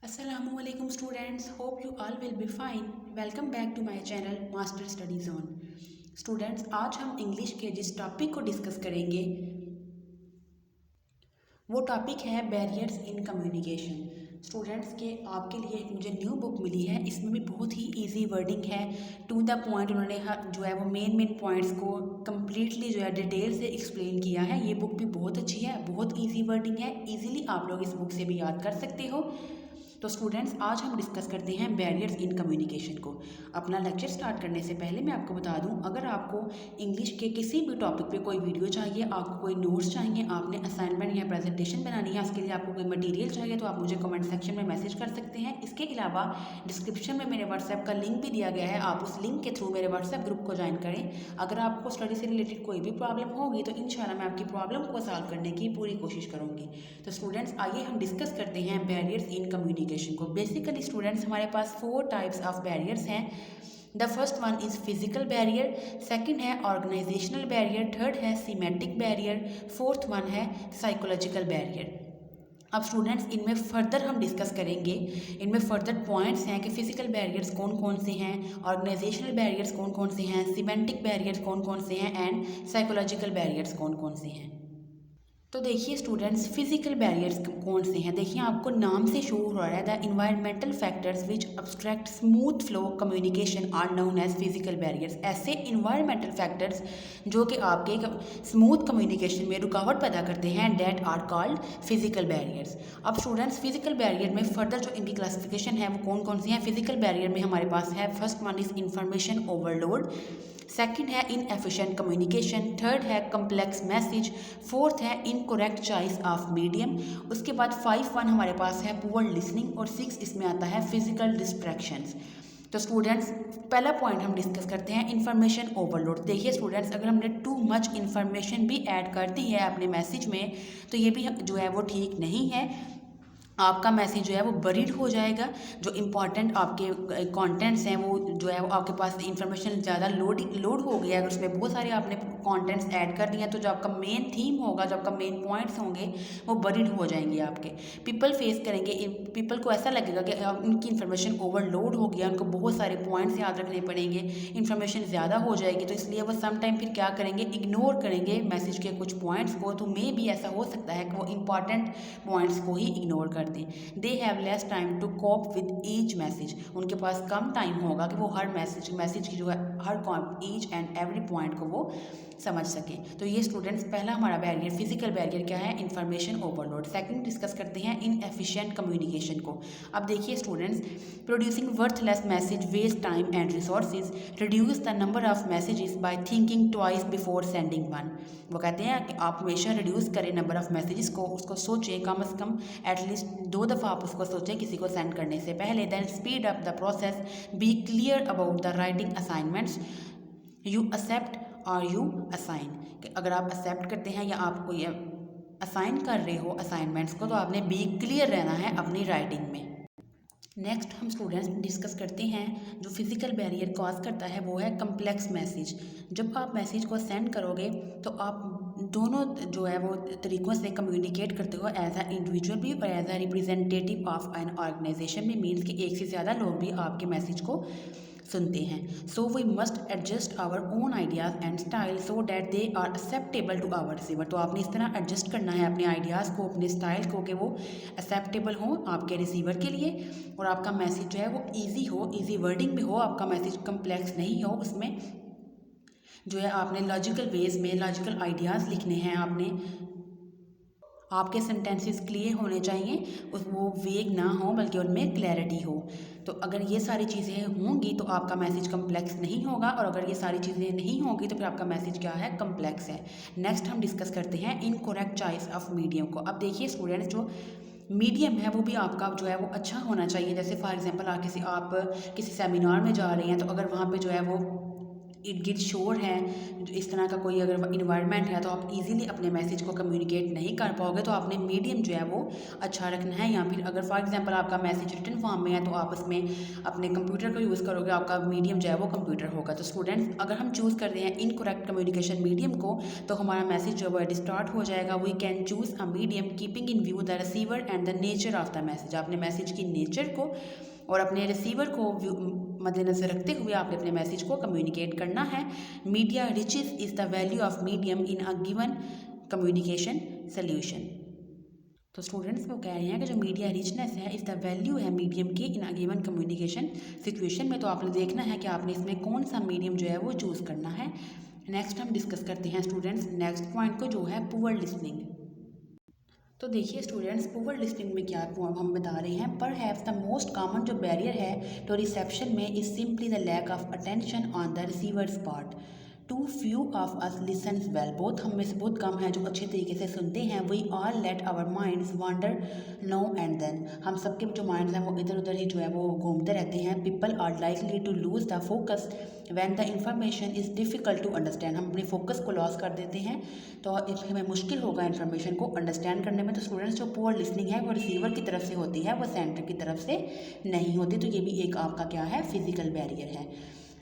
Assalamualaikum students, hope you all will be fine. Welcome back to my channel Master Study Zone. Students, आज हम English के जिस topic को discuss करेंगे वो टॉपिक है बैरियर्स इन कम्युनिकेशन। स्टूडेंट्स के आपके लिए मुझे न्यू बुक मिली है, इसमें भी बहुत ही इजी वर्डिंग है, टू द पॉइंट उन्होंने जो है वो मेन पॉइंट्स को कम्प्लीटली जो है डिटेल से एक्सप्लेन किया है। ये बुक भी बहुत अच्छी है, बहुत इजी वर्डिंग है, इजीली आप लोग इस बुक से भी याद कर सकते हो। तो स्टूडेंट्स, आज हम डिस्कस करते हैं बैरियर्स इन कम्युनिकेशन को। अपना लेक्चर स्टार्ट करने से पहले मैं आपको बता दूं, अगर आपको इंग्लिश के किसी भी टॉपिक पे कोई वीडियो चाहिए, आपको कोई नोट्स चाहिए, आपने असाइनमेंट या प्रेजेंटेशन बनानी है, उसके लिए आपको कोई मटेरियल चाहिए, तो आप मुझे कमेंट सेक्शन में मैसेज कर सकते हैं। इसके अलावा डिस्क्रिप्शन में मेरे व्हाट्सएप का लिंक भी दिया गया है, आप उस लिंक के थ्रू मेरे व्हाट्सएप ग्रुप को ज्वाइन करें। अगर आपको स्टडी से रिलेटेड कोई भी प्रॉब्लम होगी तो इंशाल्लाह मैं आपकी प्रॉब्लम को सॉल्व करने की पूरी कोशिश करूँगी। तो स्टूडेंट्स, आइए हम डिस्कस करते हैं बैरियर्स इन कम्युनिकेशन को। बेसिकली स्टूडेंट्स, हमारे पास 4 टाइप्स ऑफ बैरियर्स हैं। The first one is physical barrier, second है ऑर्गेनाइजेशनल बैरियर, थर्ड है सीमेटिक बैरियर, फोर्थ वन है साइकोलॉजिकल बैरियर। अब स्टूडेंट्स, इनमें फर्दर हम डिस्कस करेंगे, इनमें फर्दर पॉइंट्स हैं कि फिजिकल बैरियर्स कौन कौन से हैं, ऑर्गेनाइजेशनल बैरियर्स कौन कौन से हैं, सीमेंटिक बैरियर्स कौन कौन से हैं एंड साइकोलॉजिकल बैरियर्स कौन कौन से हैं। तो देखिए स्टूडेंट्स, फिजिकल बैरियर्स कौन से हैं। देखिए आपको नाम से शो हो रहा है, the environmental factors which obstruct smooth flow communication are known as physical barriers. ऐसे इन्वायरमेंटल फैक्टर्स जो कि आपके स्मूथ कम्युनिकेशन में रुकावट पैदा करते हैं, that are called physical barriers. अब स्टूडेंट्स, फिजिकल बैरियर में फर्दर जो इनकी क्लासिफिकेशन है वो कौन कौन सी हैं। फिजिकल बैरियर में हमारे पास है, first one is information overload, second है इनएफिशिएंट कम्युनिकेशन, थर्ड है कम्प्लेक्स मैसेज, फोर्थ है इनकरेक्ट चॉइस ऑफ मीडियम। उसके बाद 5 हमारे पास है पुअर लिसनिंग और 6 इसमें आता है फिजिकल डिस्ट्रैक्शंस। तो स्टूडेंट्स, पहला पॉइंट हम डिस्कस करते हैं इन्फॉर्मेशन ओवरलोड। देखिए स्टूडेंट्स, अगर हमने टू मच इन्फॉर्मेशन भी ऐड कर दी है अपने मैसेज में तो ये भी जो है वो ठीक नहीं है। आपका मैसेज जो है वो बरीड हो जाएगा, जो इम्पॉर्टेंट आपके कंटेंट्स हैं वो जो है वो आपके पास इंफॉर्मेशन ज़्यादा लोड हो गया है, अगर उसमें बहुत सारे आपने कंटेंट्स ऐड कर दिए हैं तो जो आपका मेन थीम होगा, जो आपका मेन पॉइंट्स होंगे वो बरीड हो जाएंगे आपके। पीपल फेस करेंगे, पीपल को ऐसा लगेगा कि उनकी इन्फॉर्मेशन ओवरलोड हो गया, उनको बहुत सारे पॉइंट्स याद रखने पड़ेंगे, इन्फॉर्मेशन ज़्यादा हो जाएगी, तो इसलिए वो सम टाइम फिर क्या करेंगे, इग्नोर करेंगे मैसेज के कुछ पॉइंट्स को। तो मे भी ऐसा हो सकता है कि वो इंपॉर्टेंट पॉइंट्स को ही इग्नोर कर दें। They have less time to cope with each message, उनके पास कम टाइम होगा कि वो हर मैसेज की जो है हर ईच एंड एवरी पॉइंट को वो समझ सकें। तो ये स्टूडेंट्स, पहला हमारा बैरियर फिजिकल बैरियर क्या है, इंफॉर्मेशन ओवरलोड। सेकंड डिस्कस करते हैं इनएफिशिएंट कम्युनिकेशन को। अब देखिए students, producing worthless message waste time and resources, reduce the number of messages by thinking twice before sending one. वो कहते हैं कि आप हमेशा रिड्यूस करें नंबर ऑफ मैसेजेस को, उसको सोचें कम से कम एटलीस्ट 2 दफ़ा आप उसको सोचें किसी को सेंड करने से पहले। Then speed up the process, be clear about the writing assignments you accept और यू असाइन। कि अगर आप एक्सेप्ट करते हैं या आप कोई असाइन कर रहे हो असाइनमेंट्स को, तो आपने बी क्लियर रहना है अपनी राइटिंग में। नेक्स्ट हम स्टूडेंट्स डिस्कस करते हैं जो फिजिकल बैरियर कॉज करता है वो है कम्प्लेक्स मैसेज। जब आप मैसेज को सेंड करोगे तो आप दोनों जो है वो तरीक़ों से कम्युनिकेट करते हो, एज अ इंडिविजुअल भी और as a representative of an organisation भी। मीन्स कि एक से ज़्यादा लोग भी आपके मैसेज को सुनते हैं। So we must adjust our own ideas and style so that they are acceptable to our receiver. तो आपने इस तरह एडजस्ट करना है अपने आइडियाज़ को, अपने स्टाइल को, कि वो एक्सेप्टेबल हो आपके रिसीवर के लिए और आपका मैसेज जो है वो ईजी हो, ईजी वर्डिंग में हो, आपका मैसेज कम्प्लेक्स नहीं हो। उसमें जो है आपने लॉजिकल वेज में लॉजिकल आइडियाज़ लिखने हैं, आपने आपके सेंटेंसेस क्लियर होने चाहिए, वो वेग ना हो बल्कि उनमें क्लैरिटी हो। तो अगर ये सारी चीज़ें होंगी तो आपका मैसेज कम्प्लेक्स नहीं होगा, और अगर ये सारी चीज़ें नहीं होंगी तो फिर आपका मैसेज क्या है, कम्प्लेक्स है। नेक्स्ट हम डिस्कस करते हैं इनकरेक्ट चॉइस ऑफ मीडियम को। अब देखिए स्टूडेंट्स, जो मीडियम है वो भी आपका जो है वो अच्छा होना चाहिए। जैसे फॉर एग्जांपल आप किसी सेमिनार में जा रहे हैं तो अगर वहाँ पे जो है वो इर्द गिर्द शोर है, जो इस तरह का कोई अगर इन्वायरमेंट है, तो आप इजीली अपने मैसेज को कम्युनिकेट नहीं कर पाओगे। तो आपने मीडियम जो है वो अच्छा रखना है। या फिर अगर फॉर एग्जांपल आपका मैसेज रिटन फॉर्म में है, तो आप उसमें अपने कंप्यूटर का यूज़ करोगे, आपका मीडियम जो है वो कंप्यूटर होगा। तो स्टूडेंट्स, अगर हम चूज़ कर रहे हैं इनकरेक्ट कम्युनिकेशन मीडियम को, तो हमारा मैसेज जो है डिस्टॉर्ट हो जाएगा। We can choose a medium keeping in view the receiver and the nature of the message. आपने मैसेज की नेचर को और अपने रिसीवर को मद्देनज़र रखते हुए आपने अपने मैसेज को कम्युनिकेट करना है। Media richness is the value of medium in a given communication solution. तो स्टूडेंट्स वो कह रहे हैं कि जो मीडिया रिचनेस है इज़ द वैल्यू है मीडियम की in a given communication situation में। तो आपने देखना है कि आपने इसमें कौन सा मीडियम जो है वो चूज़ करना है। नेक्स्ट हम डिस्कस करते हैं स्टूडेंट्स नेक्स्ट पॉइंट को, जो है पुअर लिसनिंग। तो देखिए स्टूडेंट्स, पुअर लिसनिंग में क्या हम बता रहे हैं, परहैप्स द मोस्ट कॉमन जो बैरियर है तो रिसेप्शन में is simply the lack of attention on the receiver's part. Too few of us listen well, बहुत हम में से बहुत कम हैं जो अच्छे तरीके से सुनते हैं। We all let our minds wander now and then, हम सबके जो माइंड्स हैं वो इधर उधर ही जो है वो घूमते रहते हैं। People are likely to lose the focus when the information is difficult to understand, हम अपने फोकस को लॉस कर देते हैं, तो हमें मुश्किल होगा इन्फॉर्मेशन को अंडरस्टैंड करने में। तो स्टूडेंट्स, जो पुअर लिसनिंग है वो रिसीवर की तरफ से होती है, वो सेंटर की तरफ से नहीं होती। तो ये भी एक आपका क्या है, फिजिकल बैरियर है।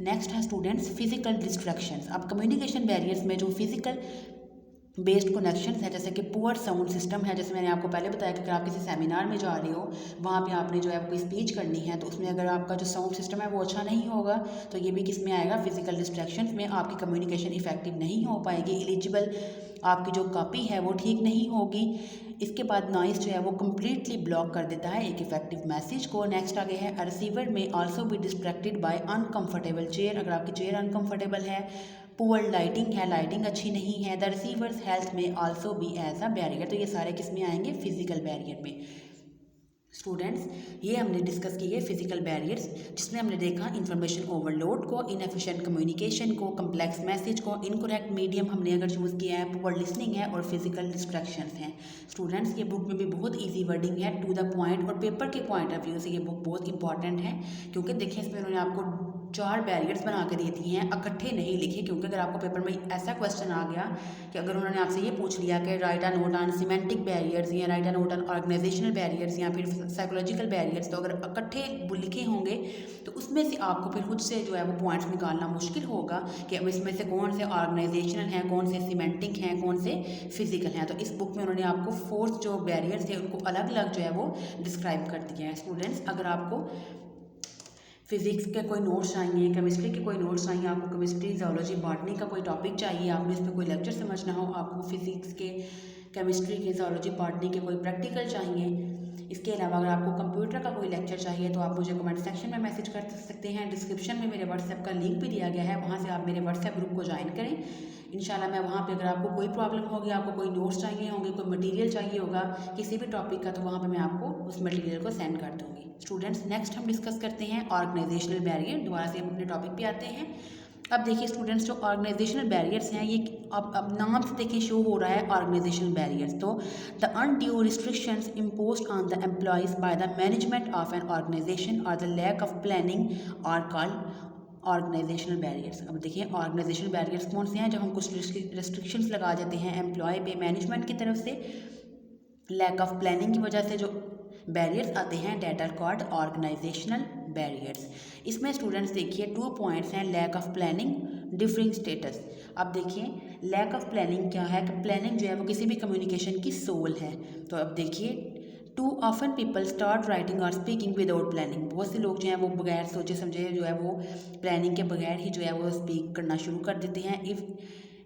नेक्स्ट है स्टूडेंट्स फिजिकल डिस्ट्रैक्शंस। अब कम्युनिकेशन बैरियर्स में जो फिजिकल बेस्ड कनेक्शंस है, जैसे कि पुअर साउंड सिस्टम है, जैसे मैंने आपको पहले बताया कि अगर आप किसी सेमिनार में जा रहे हो, वहाँ पे आपने जो है कोई स्पीच करनी है, तो उसमें अगर आपका जो साउंड सिस्टम है वो अच्छा नहीं होगा, तो ये भी किस में आएगा, फिजिकल डिस्ट्रैक्शंस में। आपकी कम्युनिकेशन इफेक्टिव नहीं हो पाएगी, एलिजिबल आपकी जो कॉपी है वो ठीक नहीं होगी। इसके बाद नॉइस जो है वो कम्प्लीटली ब्लॉक कर देता है एक इफेक्टिव मैसेज को। नेक्स्ट आगे है receiver may also be distracted by uncomfortable chair, अगर आपकी चेयर अनकंफर्टेबल है। पुअर लाइटिंग है, लाइटिंग अच्छी नहीं है। The receiver's health may also be as a barrier, तो ये सारे किस में आएंगे, फिजिकल बैरियर में। स्टूडेंट्स, ये हमने डिस्कस की है फिजिकल बैरियर्स, जिसमें हमने देखा इन्फॉर्मेशन ओवरलोड को, इनएफिशिएंट कम्युनिकेशन को, कम्प्लेक्स मैसेज को, इनकरेक्ट मीडियम हमने अगर चूज़ किया है, पुअर लिसनिंग है और फिजिकल डिस्ट्रैक्शंस हैं। स्टूडेंट्स, ये बुक में भी बहुत इजी वर्डिंग है, टू द पॉइंट, और पेपर के पॉइंट ऑफ व्यू से ये बुक बहुत इंपॉर्टेंट है, क्योंकि देखिए इसमें उन्होंने आपको 4 बैरियर्स बना के दे दिए हैं, इकट्ठे नहीं लिखे। क्योंकि अगर आपको पेपर में ऐसा क्वेश्चन आ गया कि अगर उन्होंने आपसे ये पूछ लिया कि write a note on semantic barriers या write a note on organisational barriers या फिर साइकोलॉजिकल बैरियर्स, तो अगर इकट्ठे लिखे होंगे तो उसमें से आपको फिर खुद से जो है वो पॉइंट्स निकालना मुश्किल होगा कि अब इसमें से कौन से ऑर्गेनाइजेशनल हैं, कौन से सिमेंटिक हैं, कौन से फिजिकल हैं। तो इस बुक में उन्होंने आपको 4 जो बैरियर्स थे उनको अलग अलग जो है वो डिस्क्राइब कर दिए हैं। स्टूडेंट्स, अगर आपको फिजिक्स के कोई नोट्स चाहिए, केमिस्ट्री के कोई नोट्स चाहिए, आपको केमिस्ट्री, जोलॉजी, बॉटनी का कोई टॉपिक चाहिए, आपने इस पर कोई लेक्चर समझना हो, आपको फिजिक्स के, केमिस्ट्री के, जोलॉजी, बॉटनी के कोई प्रैक्टिकल चाहिए, इसके अलावा अगर आपको कंप्यूटर का कोई लेक्चर चाहिए, तो आप मुझे कमेंट सेक्शन में मैसेज कर सकते हैं। डिस्क्रिप्शन में मेरे व्हाट्सएप का लिंक भी दिया गया है, वहाँ से आप मेरे व्हाट्सएप ग्रुप को ज्वाइन करें। इंशाल्लाह मैं वहाँ पे, अगर आपको कोई प्रॉब्लम होगी, आपको कोई नोट्स चाहिए होंगे, कोई मटेरियल चाहिए होगा किसी भी टॉपिक का, तो वहाँ पे मैं आपको उस मटेरियल को सेंड कर दूँगी। स्टूडेंट्स, नेक्स्ट हम डिस्कस करते हैं ऑर्गेनाइजेशनल बैरियर। दोबारा से हम अपने टॉपिक पे आते हैं। अब देखिए स्टूडेंट्स, जो ऑर्गेनाइजेशनल बैरियर्स हैं, ये अब नाम से देखिए शो हो रहा है ऑर्गेनाइजेशनल बैरियर्स। तो the undue restrictions imposed on the employees by the management of an organisation और the lack of planning are called organisational barriers. अब देखिए ऑर्गेनाइजेशनल बैरियर्स कौन से हैं, जब हम कुछ रिस्ट्रिक्शंस लगा देते हैं एम्प्लॉय पे मैनेजमेंट की तरफ से, लैक ऑफ प्लानिंग की वजह से जो बैरियर्स आते हैं, that are called organisational barriers. इसमें स्टूडेंट्स देखिए 2 पॉइंट्स हैं, lack of planning, differing status. अब देखिए लैक ऑफ प्लानिंग क्या है, कि प्लानिंग जो है वो किसी भी कम्युनिकेशन की सोल है। तो अब देखिए, too often people start writing और स्पीकिंग विदाउट प्लानिंग, बहुत से लोग जो हैं वो बगैर सोचे समझे जो है वो प्लानिंग के बगैर ही जो है वो स्पीक करना शुरू कर देते हैं।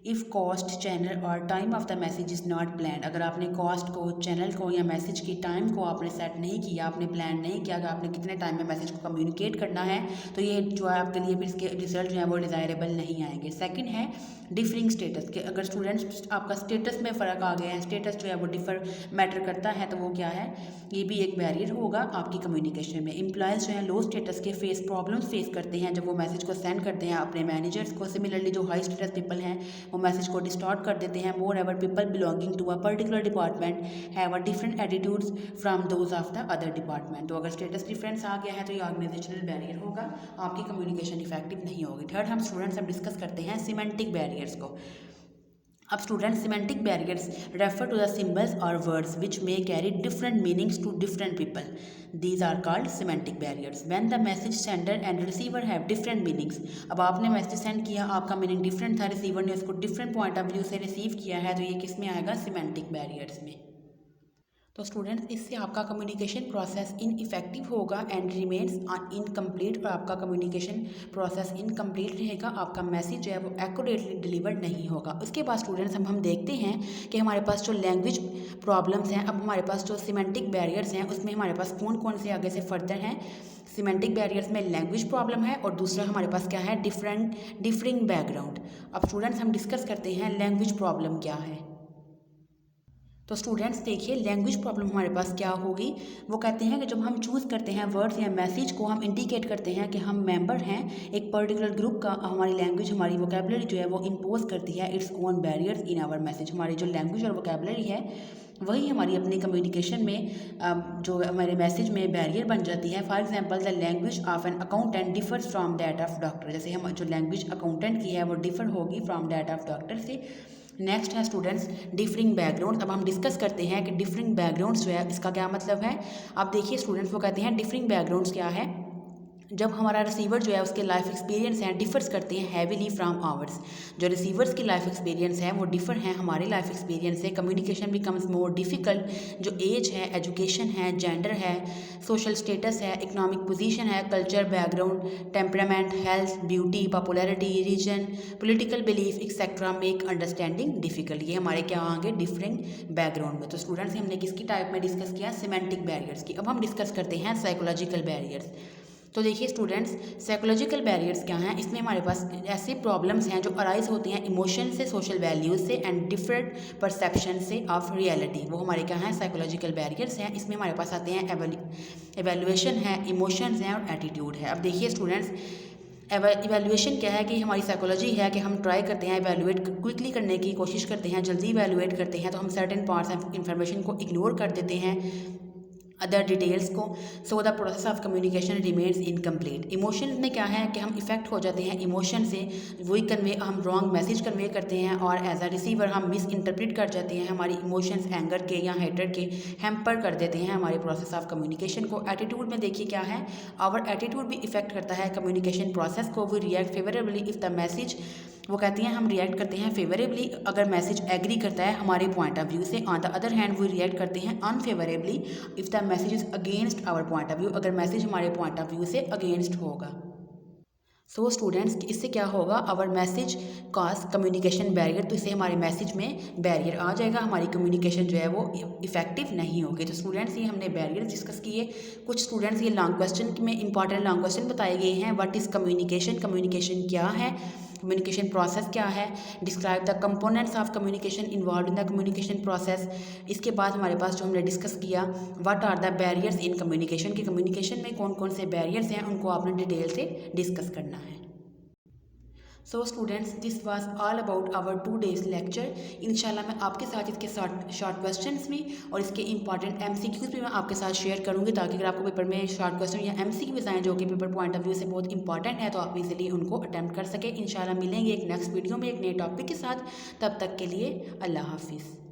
इफ़ कॉस्ट, चैनल और time of the message is not plan, अगर आपने कॉस्ट को, चैनल को या मैसेज की टाइम को आपने सेट नहीं किया, आपने प्लान नहीं किया कि आपने कितने टाइम में मैसेज को कम्युनिकेट करना है, तो ये जो है आपके लिए फिर इसके रिजल्ट जो है वो डिज़ायरेबल नहीं आएंगे। सेकंड है डिफरिंग स्टेटस, के अगर स्टूडेंट्स आपका स्टेटस में फ़र्क आ गया है, स्टेटस जो है वो डिफर मैटर करता है, तो वो क्या है, ये भी एक बैरियर होगा आपकी कम्युनिकेशन में। एम्प्लॉयज़ जो हैं लो स्टेटस के प्रॉब्लम्स फेस करते हैं जब वो मैसेज को सेंड करते हैं अपने मैनेजर्स को। सिमिलरली जो हाई स्टेटस पीपल हैं वो वो मैसेज को डिस्टॉर्ट कर देते हैं। Moreover people belonging to a particular department have a different attitudes from those of the other department. तो अगर स्टेटस डिफरेंस आ गया है तो ये ऑर्गेनाइजेशनल बैरियर होगा, आपकी कम्युनिकेशन इफेक्टिव नहीं होगी। थर्ड हम स्टूडेंट्स अब डिस्कस करते हैं सिमेंटिक बैरियर्स को। अब students semantic barriers refer to the symbols और words which may carry different meanings to different people. These are called semantic barriers when the message sender and receiver have different meanings. अब आपने message send किया, आपका meaning different था, receiver ने उसको different point of view से receive किया है, तो ये किस में आएगा? सिमेंटिक बैरियर्स में। तो स्टूडेंट्स इससे आपका कम्युनिकेशन प्रोसेस इनइफेक्टिव होगा एंड रिमेन्स इनकम्प्लीट, और आपका कम्युनिकेशन प्रोसेस इनकम्प्लीट रहेगा, आपका मैसेज जो है वो एक्यूरेटली डिलीवर्ड नहीं होगा। उसके बाद स्टूडेंट्स हम देखते हैं कि हमारे पास जो लैंग्वेज प्रॉब्लम्स हैं, अब हमारे पास जो सिमेंटिक बैरियर्स हैं उसमें हमारे पास कौन कौन से आगे से फर्दर हैं। सिमेंटिक बैरियर्स में लैंग्वेज प्रॉब्लम है और दूसरा हमारे पास क्या है? Differing background. अब स्टूडेंट्स हम डिस्कस करते हैं लैंग्वेज प्रॉब्लम क्या है। तो स्टूडेंट्स देखिए लैंग्वेज प्रॉब्लम हमारे पास क्या होगी। वो कहते हैं कि जब हम चूज़ करते हैं वर्ड्स या मैसेज को, हम इंडिकेट करते हैं कि हम मेंबर हैं एक पर्टिकुलर ग्रुप का, हमारी लैंग्वेज हमारी वोकेबलरी जो है वो इम्पोज करती है its own barriers in our message. हमारी जो लैंग्वेज और वोकेबलरी है वही हमारी अपनी कम्युनिकेशन में जो हमारे मैसेज में बैरियर बन जाती है। For example the language of an accountant differs from that of doctor. जैसे हम जो लैंग्वेज अकाउंटेंट की है वो डिफर होगी फ्रॉम दैट ऑफ डॉक्टर से। नेक्स्ट है स्टूडेंट्स डिफरिंग बैकग्राउंड। अब हम डिस्कस करते हैं कि डिफरिंग बैकग्राउंड्स जो है इसका क्या मतलब है। अब देखिए स्टूडेंट्स वो कहते हैं डिफरिंग बैकग्राउंड्स क्या है, जब हमारा रिसीवर जो है उसके लाइफ एक्सपीरियंस हैं डिफर्स करते हैं हैवीली फ्रॉम आवर्स। जो रिसीवर्स की लाइफ एक्सपीरियंस है वो डिफर हैं हमारे लाइफ एक्सपीरियंस से। Communication becomes more difficult. जो एज है, एजुकेशन है, जेंडर है, सोशल स्टेटस है, इकोनॉमिक पोजीशन है, culture, background, temperament, health, beauty, popularity, region, political belief etcetera make understanding difficult. ये हमारे क्या आएंगे? डिफरिंग बैकग्राउंड में। तो स्टूडेंट्स हमने किसकी टाइप में डिस्कस किया? सिमेंटिक बैरियर्स की। अब हम डिस्कस करते हैं साइकोलॉजिकल बैरियर्स। तो देखिए स्टूडेंट्स साइकोलॉजिकल बैरियर्स क्या हैं। इसमें हमारे पास ऐसे प्रॉब्लम्स हैं जो अराइज होती हैं इमोशन से, सोशल वैल्यूज से एंड डिफरेंट परसेप्शन से ऑफ रियलिटी। वो हमारे क्या हैं? साइकोलॉजिकल बैरियर्स हैं। इसमें हमारे पास आते हैं एवेल्युएशन है, इमोशंस हैं और एटीट्यूड है। अब देखिए स्टूडेंट्स इवेल्युएशन क्या है कि हमारी साइकोलॉजी है कि हम ट्राई करते हैं इवेल्युएट क्विकली करने की कोशिश करते हैं, जल्दी इवेल्युएट करते हैं, तो हम सर्टेन पार्ट्स ऑफ इंफॉर्मेशन को इग्नोर कर देते हैं अदर डिटेल्स को। So the process of communication remains incomplete. Emotion में क्या है कि हम इफेक्ट हो जाते हैं इमोशन से, वही हम रॉन्ग मैसेज कन्वे करते हैं और एज अ रिसीवर हम मिस इंटरप्रेट कर जाते हैं हमारी इमोशंस एंगर के या हेटर के, हैम्पर कर देते हैं हमारे प्रोसेस ऑफ कम्युनिकेशन को। एटीट्यूड में देखिए क्या है, आवर एटीट्यूड भी इफेक्ट करता है कम्युनिकेशन प्रोसेस को। We react favourably if the message, वो कहती हैं हम रिएक्ट करते हैं फेवरेबली अगर मैसेज एग्री करता है हमारे पॉइंट ऑफ व्यू से। On the other hand we react करते हैं unfavourably if the message is against our point of view, अगर मैसेज हमारे पॉइंट ऑफ व्यू से अगेंस्ट होगा। सो स्टूडेंट्स इससे क्या होगा? Our message cause communication barrier. तो इससे हमारे मैसेज में बैरियर आ जाएगा, हमारी कम्युनिकेशन जो है वो इफेक्टिव नहीं होगी। तो स्टूडेंट्स ये हमने बैरियर डिस्कस किए। कुछ स्टूडेंट्स ये लॉन्ग क्वेश्चन में इंपॉर्टेंट लॉन्ग क्वेश्चन बताए गए हैं। व्हाट इज़ कम्युनिकेशन, कम्युनिकेशन क्या है, कम्युनिकेशन प्रोसेस क्या है, describe the components of communication involve in the communication process. इसके बाद हमारे पास जो हमने डिस्कस किया what are the barriers in communication, कि कम्युनिकेशन में कौन कौन से बैरियर्स हैं उनको आपने डिटेल से डिस्कस करना है। So students this was all about our 2 days lecture. इंशाल्लाह मैं आपके साथ इसके शॉर्ट क्वेश्चंस भी और इसके इंपॉर्टेंट MCQs भी मैं आपके साथ शेयर करूंगी, ताकि अगर आपको पेपर में शॉर्ट क्वेश्चन या MCQs आएँ जो कि पेपर पॉइंट ऑफ व्यू से बहुत इंपॉर्टेंट है तो आप इजीली उनको अटैम्प्ट कर सकें। इंशाल्लाह मिलेंगे एक नेक्स्ट वीडियो में एक नए टॉपिक के साथ। तब तक के लिए अल्लाह हाफिज़।